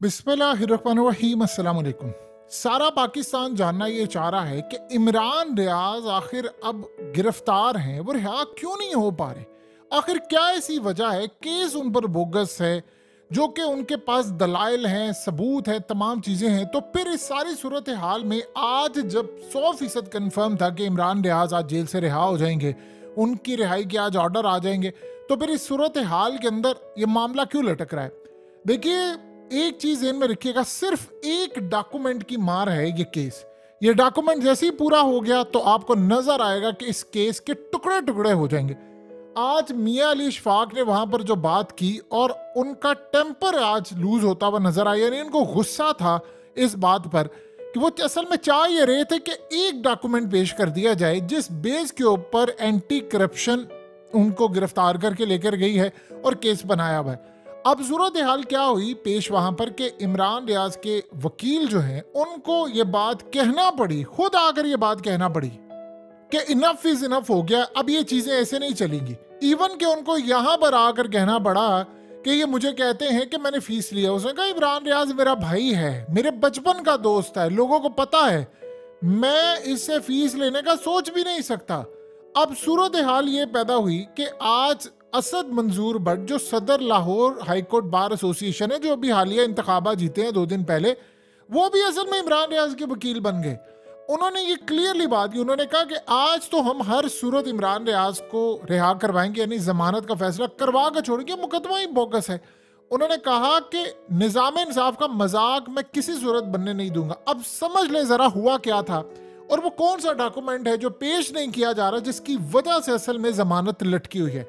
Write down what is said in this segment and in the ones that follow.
बिस्मिल्लाहिर्रहमानिर्रहीम, अस्सलाम वालेकुम। सारा पाकिस्तान जानना ये चाह रहा है कि इमरान रियाज आखिर अब गिरफ्तार हैं, वो रिहा क्यों नहीं हो पा रहे। आखिर क्या ऐसी वजह है, केस उन पर बोगस है, जो कि उनके पास दलाइल हैं, सबूत है, तमाम चीज़ें हैं। तो फिर इस सारी सूरत हाल में आज जब 100% कन्फर्म था कि इमरान रियाज आज जेल से रिहा हो जाएंगे, उनकी रिहाई के आज ऑर्डर आ जाएंगे, तो फिर इस सूरत हाल के अंदर ये मामला क्यों लटक रहा है। देखिए, एक चीज ध्यान में रखिएगा, सिर्फ एक डॉक्यूमेंट की मार है ये केस। ये डॉक्यूमेंट जैसे ही पूरा हो गया तो आपको नजर आएगा कि इस केस के टुकड़े टुकड़े हो जाएंगे। आज मियां अली इशफाक ने वहां पर जो बात की और उनका टेम्पर आज लूज होता हुआ नजर आया, यानी इनको गुस्सा था इस बात पर कि वो असल में चाह ये रहे थे कि एक डॉक्यूमेंट पेश कर दिया जाए जिस बेस के ऊपर एंटी करप्शन उनको गिरफ्तार करके लेकर गई है और केस बनाया हुआ है। अब सूरत हाल क्या हुई पेश वहां पर कि इमरान रियाज के वकील जो हैं उनको ये बात कहना पड़ी, खुद आकर ये बात कहना पड़ी कि इनफ इज इनफ हो गया, अब ये चीजें ऐसे नहीं चलेंगी। इवन कि उनको यहां पर आकर कहना पड़ा कि ये मुझे कहते हैं कि मैंने फीस लिया। उसने कहा इमरान रियाज मेरा भाई है, मेरे बचपन का दोस्त है, लोगों को पता है, मैं इससे फीस लेने का सोच भी नहीं सकता। अब सूरत हाल ये पैदा हुई कि आज असद मंजूर भट्ट जो सदर लाहौर हाईकोर्ट बार एसोसिएशन है, जो अभी हालिया इंतखाबा जीते हैं 2 दिन पहले, वो भी असल में इमरान रियाज के वकील बन गए। उन्होंने ये क्लियरली बात की, उन्होंने कहा कि आज तो हम हर सूरत इमरान रियाज को रिहा करवाएंगे, यानी जमानत का फैसला करवा कर छोड़ेंगे, मुकदमा ही बोगस है। उन्होंने कहा कि निजाम इंसाफ का मजाक मैं किसी सूरत बनने नहीं दूंगा। अब समझ ले जरा हुआ क्या था और वो कौन सा डॉक्यूमेंट है जो पेश नहीं किया जा रहा, जिसकी वजह से असल में जमानत लटकी हुई है।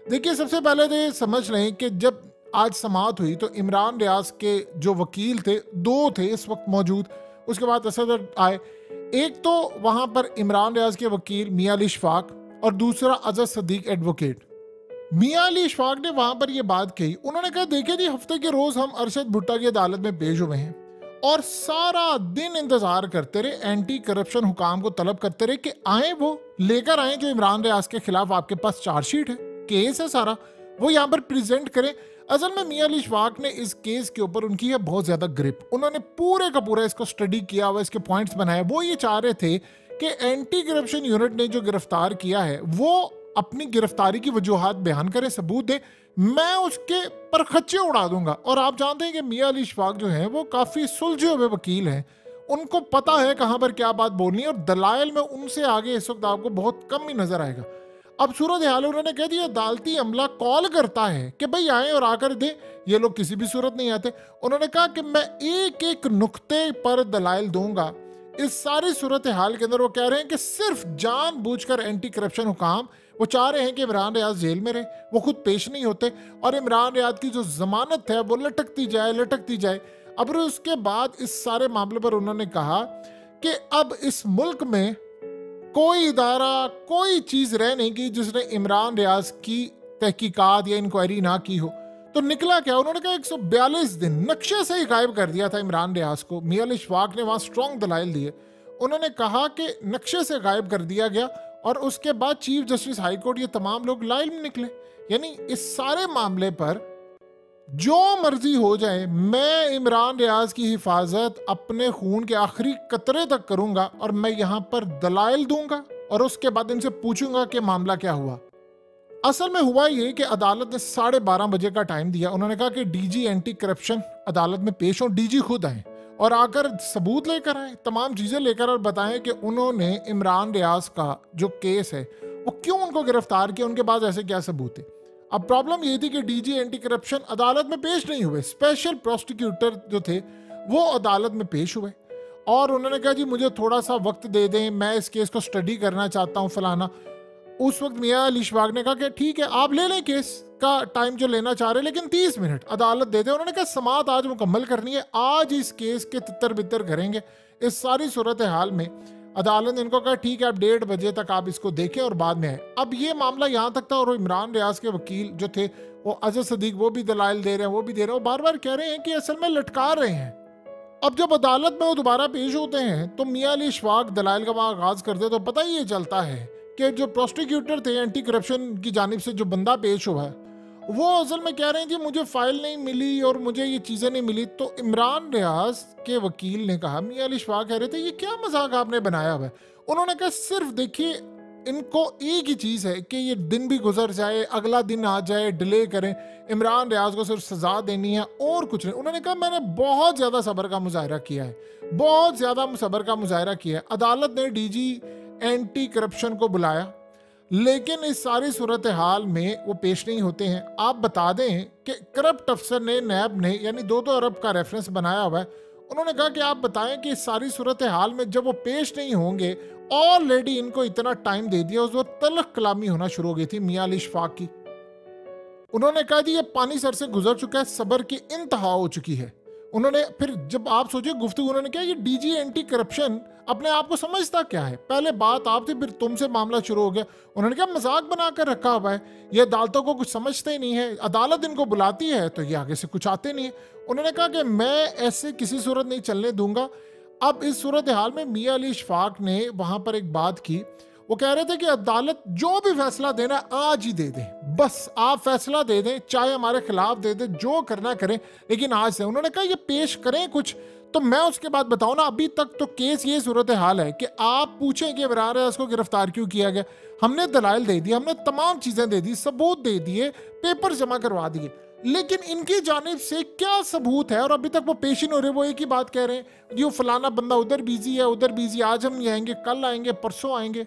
देखिए, सबसे पहले तो ये समझ लें कि जब आज समाअत हुई तो इमरान रियाज के जो वकील थे 2 थे इस वक्त मौजूद, उसके बाद असद आए। एक तो वहां पर इमरान रियाज के वकील मियां अली इशफाक और दूसरा अजहर सदीक एडवोकेट। मियां अली इशफाक ने वहां पर यह बात कही, उन्होंने कहा देखिए जी, हफ्ते के रोज हम अरशद भुट्टा की अदालत में पेश हुए हैं और सारा दिन इंतजार करते रहे, एंटी करप्शन हुकाम को तलब करते रहे कि आए, वो लेकर आए जो इमरान रियाज के खिलाफ आपके पास चार्जशीट है, केस है सारा, वो यहाँ पर प्रेजेंट करें। असल में मियां अली इशफाक ने इस केस के ऊपर उनकी है बहुत ज्यादा ग्रिप, उन्होंने पूरे का पूरा इसको स्टडी किया हुआ, इसके पॉइंट्स बनाए। वो ये चाह रहे थे कि एंटी करप्शन यूनिट ने जो गिरफ्तार किया है वो अपनी गिरफ्तारी की वजूहात बयान करे, सबूत दे, मैं उसके पर खच्चे उड़ा दूंगा। और आप जानते हैं कि मियां अली इशफाक जो है वो काफी सुलझे हुए वकील हैं, उनको पता है कहां पर क्या बात बोलनी है और दलाइल में उनसे आगे इस वक्त आपको बहुत कम ही नजर आएगा। अब सूरत हाल उन्होंने कह दिया, अदालती अमला कॉल करता है कि भाई आए और आकर दे, ये लोग किसी भी सूरत नहीं आते। उन्होंने कहा कि मैं एक एक नुक्ते पर दलाइल दूंगा। इस सारी सूरत हाल के अंदर वो कह रहे हैं कि सिर्फ जानबूझकर एंटी करप्शन हुकाम वो चाह रहे हैं कि इमरान रियाज जेल में रहे, वो खुद पेश नहीं होते और इमरान रियाज की जो जमानत है वो लटकती जाए लटकती जाए। अब उसके बाद इस सारे मामले पर उन्होंने कहा कि अब इस मुल्क में कोई इदारा, कोई चीज रह नहीं गई जिसने इमरान रियाज की तहकीकात या इंक्वायरी ना की हो। तो निकला क्या, उन्होंने कहा 142 दिन नक्शे से ही गायब कर दिया था इमरान रियाज को। मियां अली इशफाक ने वहां स्ट्रॉन्ग दलाइल दिए, उन्होंने कहा कि नक्शे से गायब कर दिया गया और उसके बाद चीफ जस्टिस हाई कोर्ट, ये तमाम लोग लाइव में निकले। यानी इस सारे मामले पर जो मर्जी हो जाए, मैं इमरान रियाज की हिफाजत अपने खून के आखिरी कतरे तक करूंगा और मैं यहां पर दलाइल दूंगा और उसके बाद इनसे पूछूंगा कि मामला क्या हुआ। असल में हुआ ये कि अदालत ने 12:30 बजे का टाइम दिया। उन्होंने कहा कि डीजी एंटी करप्शन अदालत में पेश हो, डीजी खुद आए और आकर सबूत लेकर आए, तमाम चीजें लेकर, और बताएं कि उन्होंने इमरान रियाज का जो केस है वो क्यों उनको गिरफ्तार किया, उनके पास ऐसे क्या सबूत है। अब प्रॉब्लम ये थी कि डीजी एंटी करप्शन अदालत में पेश नहीं हुए, स्पेशल प्रोसिक्यूटर जो थे वो अदालत में पेश हुए और उन्होंने कहा जी मुझे थोड़ा सा वक्त दे दें, मैं इस केस को स्टडी करना चाहता हूँ फलाना। उस वक्त मियां अली इशफाक ने कहा कि ठीक है, आप ले लें केस का टाइम जो लेना चाह रहे हैं, लेकिन 30 मिनट अदालत दे दे। उन्होंने कहा समाअत आज मुकम्मल करनी है, आज इस केस के तितर बितर करेंगे। इस सारी सूरत हाल में अदालत ने इनको कहा ठीक है, आप 1:30 बजे तक आप इसको देखें और बाद में आए। अब ये मामला यहाँ तक था और इमरान रियाज के वकील जो थे वो अजहर सदीक, वो भी दलाइल दे रहे हैं, वो भी दे रहे हैं, वो बार बार कह रहे हैं कि असल में लटका रहे हैं। अब जब अदालत में वो दोबारा पेश होते हैं तो मियां अली इशफाक दलाइल का आगाज करते तो पता ही ये चलता है कि जो प्रोसिक्यूटर थे एंटी करप्शन की जानिब से जो बंदा पेश हुआ है वो असल में कह रहे हैं जी मुझे फाइल नहीं मिली और मुझे ये चीज़ें नहीं मिली। तो इमरान रियाज के वकील ने कहा, मियां अली शफा कह रहे थे ये क्या मजाक आपने बनाया हुआ है। उन्होंने कहा सिर्फ देखिए इनको एक ही चीज़ है कि ये दिन भी गुजर जाए, अगला दिन आ जाए, डिले करें, इमरान रियाज को सिर्फ सजा देनी है और कुछ नहीं। उन्होंने कहा मैंने बहुत ज़्यादा सब्र का मुजाहरा किया है, बहुत ज़्यादा सब्र का मुजाहरा किया है। अदालत ने डीजी एंटी करप्शन को बुलाया, लेकिन इस सारी सूरत हाल में वो पेश नहीं होते हैं। आप बता दें कि करप्ट अफसर ने, नैब ने, यानी 2-2 अरब का रेफरेंस बनाया हुआ है। उन्होंने कहा कि आप बताएं कि इस सारी सूरत हाल में जब वो पेश नहीं होंगे, ऑलरेडी इनको इतना टाइम दे दिया, उस वक्त तलख कलामी होना शुरू हो गई थी मियां अली शफाक की। उन्होंने कहा जी ये पानी सर से गुजर चुका है, सब्र की इंतहा हो चुकी है। उन्होंने फिर जब आप सोचिए गुफ्तगू, उन्होंने कहा ये डीजी एंटी करप्शन अपने आप को समझता क्या है, पहले बात आप थी फिर तुमसे मामला शुरू हो गया। उन्होंने कहा मजाक बनाकर रखा हुआ है, ये अदालतों को कुछ समझते ही नहीं है, अदालत इनको बुलाती है तो ये आगे से कुछ आते नहीं है। उन्होंने कहा कि मैं ऐसे किसी सूरत नहीं चलने दूंगा। अब इस सूरत हाल में मियां अली शफाक ने वहां पर एक बात की, वो कह रहे थे कि अदालत जो भी फैसला देना है आज ही दे दे, बस आप फैसला दे दें, चाहे हमारे खिलाफ दे दें, जो करना करें, लेकिन आज से। उन्होंने कहा ये पेश करें कुछ तो मैं उसके बाद बताऊं ना। अभी तक तो केस ये सूरत हाल है कि आप पूछें कि इमरान रियाज को गिरफ्तार क्यों किया गया, हमने दलाइल दे दी, हमने तमाम चीजें दे दी, सबूत दे दिए, पेपर जमा करवा दिए, लेकिन इनकी जानिब से क्या सबूत है और अभी तक वो पेश ही नहीं हो रहे। वो एक ही बात कह रहे हैं जी वो फलाना बंदा उधर बिजी है, उधर बिजी, आज हम नहीं आएंगे, कल आएंगे, परसों आएंगे।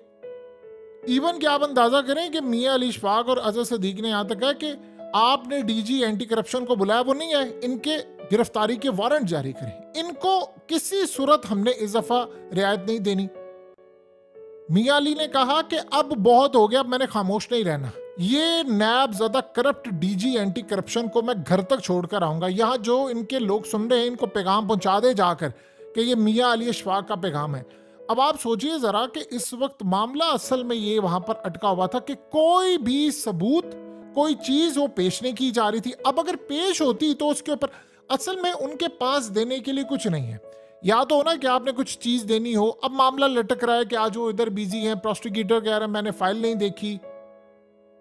इवन कि आप अंदाजा करें कि मियां अली शफाक और अजहर सदीक ने यहां तक कहा कि आपने डीजी एंटी करप्शन को बुलाया, वो नहीं आए, इनके गिरफ्तारी के वारंट जारी करें, इनको किसी सूरत हमने इस दफा रियायत नहीं देनी। मियां अली ने कहा कि अब बहुत हो गया, अब मैंने खामोश नहीं रहना, ये नैब ज़्यादा करप्ट डीजी एंटी करप्शन को मैं घर तक छोड़कर आऊंगा। यहाँ जो इनके लोग सुन रहे हैं इनको पैगाम पहुंचा दे जाकर कि ये मियां अली शफाक का पैगाम है। अब आप सोचिए जरा कि इस वक्त मामला असल में ये वहां पर अटका हुआ था कि कोई भी सबूत, कोई चीज वो पेश नहीं की जा रही थी। अब अगर पेश होती तो उसके ऊपर असल में उनके पास देने के लिए कुछ नहीं है। या तो हो ना कि आपने कुछ चीज देनी हो, अब मामला लटक रहा है कि आज वो इधर बिजी हैं, प्रोसिक्यूटर कह रहा है मैंने फाइल नहीं देखी।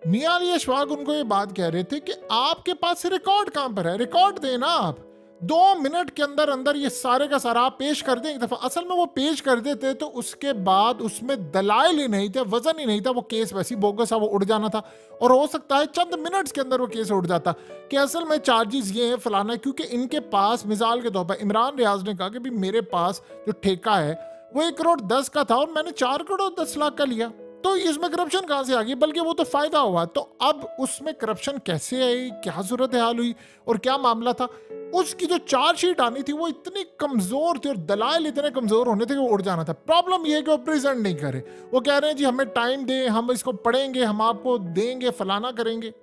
मियां अली शफाक उनको ये बात कह रहे थे कि आपके पास रिकॉर्ड कहां पर है, रिकॉर्ड देना, आप 2 मिनट के अंदर अंदर ये सारे का सारा आप पेश कर दें एक दफा। असल में वो पेश कर देते तो उसके बाद उसमें दलाइल ही नहीं थे, वजन ही नहीं था, वो केस वैसी बोगस था, वो उड़ जाना था। और हो सकता है चंद मिनट्स के अंदर वो केस उड़ जाता कि असल में चार्जेस ये हैं फलाना, क्योंकि इनके पास मिसाल के तौर पर इमरान रियाज ने कहा कि भी मेरे पास जो ठेका है वो 1 करोड़ 10 का था और मैंने 4 करोड़ 10 लाख का लिया, तो इसमें करप्शन कहां से आ गई, बल्कि वो तो फायदा हुआ। तो अब उसमें करप्शन कैसे आई, क्या सूरत हाल हुई और क्या मामला था, उसकी जो चार्जशीट आनी थी वो इतनी कमजोर थी और दलाइल इतने कमजोर होने थे कि वो उड़ जाना था। प्रॉब्लम ये है कि वो प्रेजेंट नहीं करे, वो कह रहे हैं जी हमें टाइम दे, हम इसको पढ़ेंगे, हम आपको देंगे, फलाना करेंगे।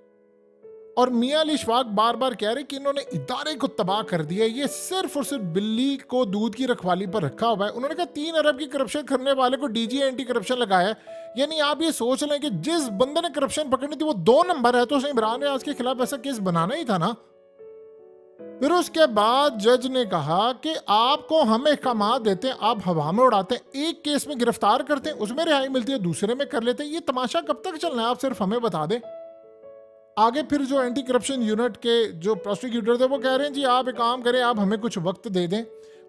और मियां अली शफाक बार बार कह रहे कि इन्होंने इदारे को तबाह कर दिया, ये सिर्फ और सिर्फ बिल्ली को दूध की रखवाली पर रखा हुआ है। उन्होंने कहा 3 अरब की करप्शन करने वाले को डीजी एंटी करप्शन लगाया है, यानी आप ये सोच लें कि जिस बंदे ने करप्शन पकड़नी थी वो 2 नंबर है, तो उसने इमरान रियाज के खिलाफ ऐसा केस बनाना ही था ना। फिर उसके बाद जज ने कहा कि आपको हम अहकामात देते हैं, आप हवा में उड़ाते हैं, एक केस में गिरफ्तार करते हैं उसमें रिहाई मिलती है, दूसरे में कर लेते हैं, ये तमाशा कब तक चलना है, आप सिर्फ हमें बता दें। आगे फिर जो एंटी करप्शन यूनिट के जो प्रोसिक्यूटर थे वो कह रहे हैं जी आप एक काम करें, आप हमें कुछ वक्त दे दें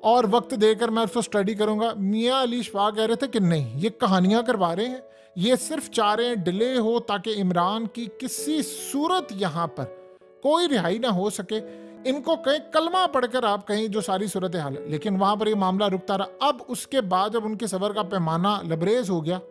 और वक्त देकर मैं उसको स्टडी करूंगा। मियां अली शफाक कह रहे थे कि नहीं, ये कहानियां करवा रहे हैं, ये सिर्फ चाह रहे हैं डिले हो ताकि इमरान की किसी सूरत यहाँ पर कोई रिहाई ना हो सके। इनको कहीं कलमा पढ़कर आप कहीं जो सारी सूरत हाल है, लेकिन वहां पर ये मामला रुकता रहा। अब उसके बाद जब उनके सबर का पैमाना लबरेज हो गया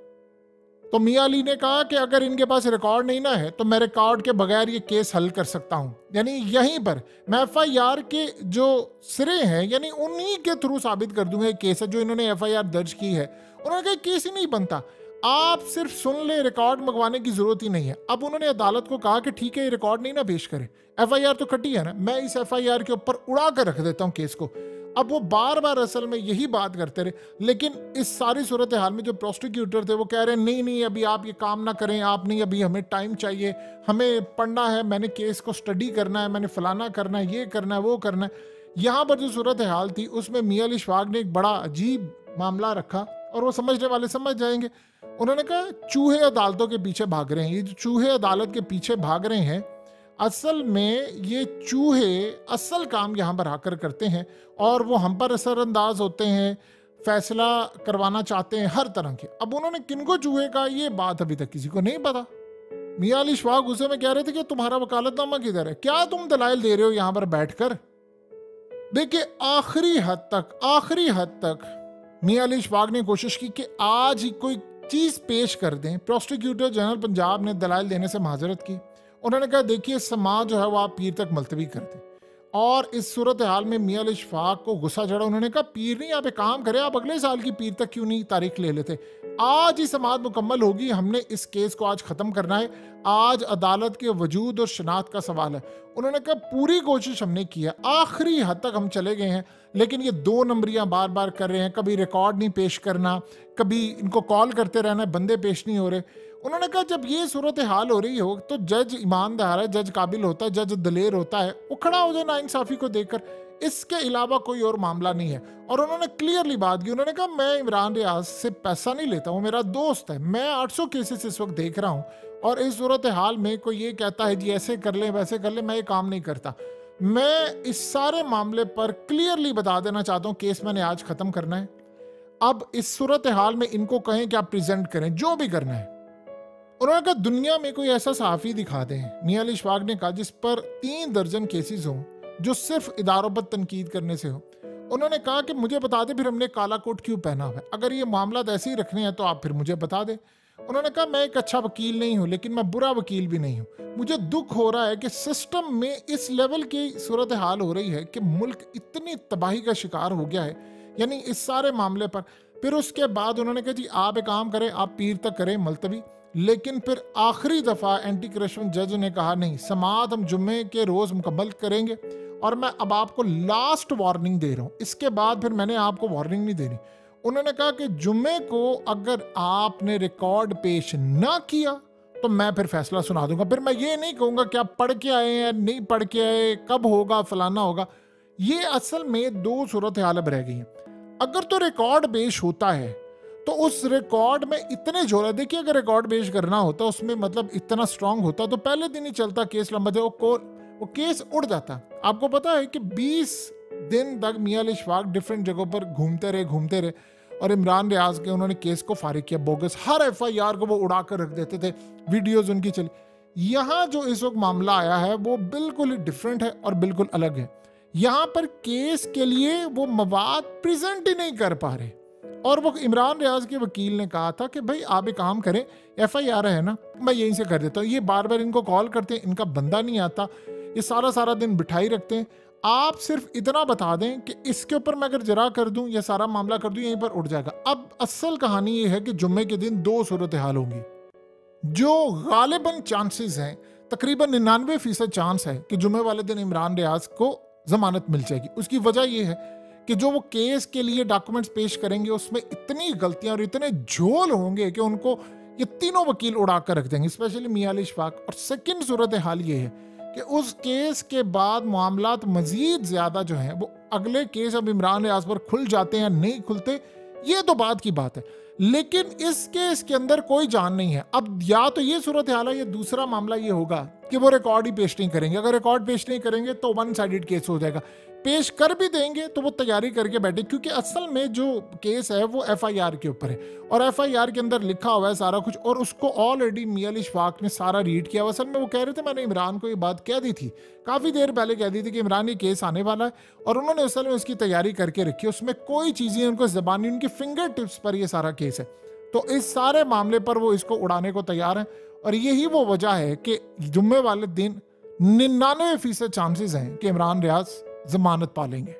तो मियां अली ने कहा कि अगर इनके पास रिकॉर्ड नहीं ना है तो मैं रिकॉर्ड के बगैर ये केस हल कर सकता हूं, यानी यहीं पर मैं FIR के जो सिरे हैं यानी उन्हीं के थ्रू साबित कर दूंगा केस है जो इन्होंने FIR दर्ज की है। उन्होंने कहा केस ही नहीं बनता, आप सिर्फ सुन ले, रिकॉर्ड मंगवाने की जरूरत ही नहीं है। अब उन्होंने अदालत को कहा कि ठीक है ये रिकॉर्ड नहीं ना पेश करे, FIR तो कटी है ना, मैं इस FIR के ऊपर उड़ा कर रख देता हूँ केस को। अब वो बार बार असल में यही बात करते रहे, लेकिन इस सारी सूरत हाल में जो प्रोसिक्यूटर थे वो कह रहे हैं नहीं नहीं अभी आप ये काम ना करें, आप नहीं, अभी हमें टाइम चाहिए, हमें पढ़ना है, मैंने केस को स्टडी करना है, मैंने फलाना करना है, ये करना है, वो करना है। यहाँ पर जो सूरत हाल थी उसमें मियां अली शफाक ने एक बड़ा अजीब मामला रखा और वो समझने वाले समझ जाएंगे। उन्होंने कहा चूहे अदालतों के पीछे भाग रहे हैं, ये जो चूहे अदालत के पीछे भाग रहे हैं, असल में ये चूहे असल काम यहाँ पर आकर करते हैं और वो हम पर असरअंदाज होते हैं, फैसला करवाना चाहते हैं हर तरह के। अब उन्होंने किनको चूहे का, ये बात अभी तक किसी को नहीं पता। मियां अली शफाक गुस्से में कह रहे थे कि तुम्हारा वकालतनामा किधर है, क्या तुम दलाइल दे रहे हो यहाँ पर बैठकर। देखिए आखिरी हद तक मियां अली शफाक ने कोशिश की कि आज ही कोई चीज पेश कर दें। प्रोसिक्यूटर जनरल पंजाब ने दलाइल देने से माजरत की। उन्होंने कहा देखिए समाज जो है वो आप पीर तक मुलतवी कर दें। और इस सूरत हाल में मियां अली शफाक को गुस्सा चढ़ा। उन्होंने कहा पीर नहीं, आप एक काम करें, आप अगले साल की पीर तक क्यों नहीं तारीख ले लेते। आज ही समाअत मुकम्मल होगी, हमने इस केस को आज ख़त्म करना है। आज अदालत के वजूद और शनाख्त का सवाल है। उन्होंने कहा पूरी कोशिश हमने की है, आखिरी हद तक हम चले गए हैं, लेकिन ये 2 नंबरियां बार बार कर रहे हैं। कभी रिकॉर्ड नहीं पेश करना, कभी इनको कॉल करते रहना, बंदे पेश नहीं हो रहे। उन्होंने कहा जब ये सूरत हाल हो रही हो तो जज ईमानदार है, जज काबिल होता है, जज दलेर होता है, वो खड़ा हो जाए नाइंसाफी को देखकर। इसके अलावा कोई और मामला नहीं है। और उन्होंने क्लियरली बात की। उन्होंने कहा मैं इमरान रियाज से पैसा नहीं लेता, वो मेरा दोस्त है। मैं 800 केसेस इस वक्त देख रहा हूँ और इस सूरत हाल में कोई ये कहता है जी ऐसे कर ले वैसे कर ले, मैं ये काम नहीं करता। मैं इस सारे मामले पर क्लियरली बता देना चाहता हूँ, केस मैंने आज ख़त्म करना है। अब इस सूरत हाल में इनको कहें कि आप प्रेजेंट करें जो भी करना है। उन्होंने कहा दुनिया में कोई ऐसा सहाफ़ी दिखा दें, मियां अली शफाक ने कहा, जिस पर 3 दर्जन केसेस हों जो सिर्फ इदारों पर तनकीद करने से हो। उन्होंने कहा कि मुझे बता दें फिर हमने काला कोट क्यों पहना हुआ है, अगर ये मामला ऐसे ही रखने हैं तो आप फिर मुझे बता दें। उन्होंने कहा मैं एक अच्छा वकील नहीं हूँ लेकिन मैं बुरा वकील भी नहीं हूँ। मुझे दुख हो रहा है कि सिस्टम में इस लेवल की सूरत हाल हो रही है कि मुल्क इतनी तबाही का शिकार हो गया है, यानी इस सारे मामले पर। फिर उसके बाद उन्होंने कहा जी आप एक काम करें, आप पीर तक करें मुलतवी। लेकिन फिर आखिरी दफ़ा एंटी करप्शन जज ने कहा नहीं, समाअत हम जुम्मे के रोज़ मुकम्मल करेंगे और मैं अब आपको लास्ट वार्निंग दे रहा हूँ, इसके बाद फिर मैंने आपको वार्निंग नहीं देनी। उन्होंने कहा कि जुम्मे को अगर आपने रिकॉर्ड पेश ना किया तो मैं फिर फैसला सुना दूंगा। फिर मैं ये नहीं कहूँगा कि आप पढ़ के आए या नहीं पढ़ के आए, कब होगा, फलाना होगा। ये असल में 2 सूरत हाल अब रह गई हैं। अगर तो रिकॉर्ड पेश होता है तो उस रिकॉर्ड में इतने जोर है। देखिए अगर रिकॉर्ड पेश करना होता, उसमें मतलब इतना स्ट्रांग होता तो पहले दिन ही चलता, केस लंबा थे, वो केस उड़ जाता। आपको पता है कि 20 दिन तक मियां अली शफाक डिफरेंट जगहों पर घूमते रहे और इमरान रियाज के उन्होंने केस को फारिग किया बोगस। हर FIR को वो उड़ा कर रख देते थे, वीडियोज उनकी चली। यहाँ जो इस वक्त मामला आया है वो बिल्कुल डिफरेंट है और बिल्कुल अलग है। यहाँ पर केस के लिए वो मवाद प्रेजेंट ही नहीं कर पा रहे। और वो इमरान रियाज के वकील ने कहा था कि भाई आप एक काम करें, FIR है ना, मैं यहीं से कर देता हूँ। ये बार बार इनको कॉल करते हैं, इनका बंदा नहीं आता, ये सारा दिन बिठाई रखते हैं। आप सिर्फ इतना बता दें कि इसके ऊपर मैं अगर जरा कर दूं या सारा मामला कर दूं, यहीं पर उठ जाएगा। अब असल कहानी ये है कि जुम्मे के दिन 2 सूरत हाल होंगी। जो गालिबन चांसेस हैं, तकरीबन 99% चांस है कि जुम्मे वाले दिन इमरान रियाज को जमानत मिल जाएगी। उसकी वजह यह है कि जो वो केस के लिए डॉक्यूमेंट्स पेश करेंगे उसमें इतनी गलतियां और इतने झोल होंगे कि उनको ये तीनों वकील उड़ा कर रख देंगे, स्पेशली मियां अली शफाक। और सेकंड सूरत हाल ये है कि उस केस के बाद मामलात मजीद ज्यादा जो हैं वो अगले केस अब इमरान रियाज पर खुल जाते हैं या नहीं खुलते, ये तो बात की बात है। लेकिन इस केस के अंदर कोई जान नहीं है। अब या तो ये सूरत हाल है, ये दूसरा मामला ये होगा कि वो रिकॉर्ड ही पेश नहीं करेंगे। अगर रिकॉर्ड पेश नहीं करेंगे तो 1 साइडेड केस हो जाएगा। पेश कर भी देंगे तो वो तैयारी करके बैठे, क्योंकि असल में जो केस है वो FIR के ऊपर है और FIR के अंदर लिखा हुआ है सारा कुछ, और उसको ऑलरेडी मियां अली शफाक ने सारा रीड किया। असल में वो कह रहे थे मैंने इमरान को ये बात कह दी थी, काफ़ी देर पहले कह दी थी कि इमरान ये केस आने वाला है, और उन्होंने असल में उसकी तैयारी करके रखी। उसमें कोई चीज़ें उनको ज़बानी, उनकी फिंगर टिप्स पर ये सारा केस है। तो इस सारे मामले पर वो इसको उड़ाने को तैयार हैं और यही वो वजह है कि जुम्मे वाले दिन 99% चांसेस हैं कि इमरान रियाज जमानत पा लेंगे।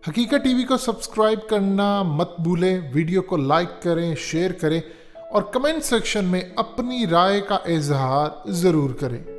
हकीकत टीवी को सब्सक्राइब करना मत भूलें, वीडियो को लाइक करें, शेयर करें और कमेंट सेक्शन में अपनी राय का इजहार जरूर करें।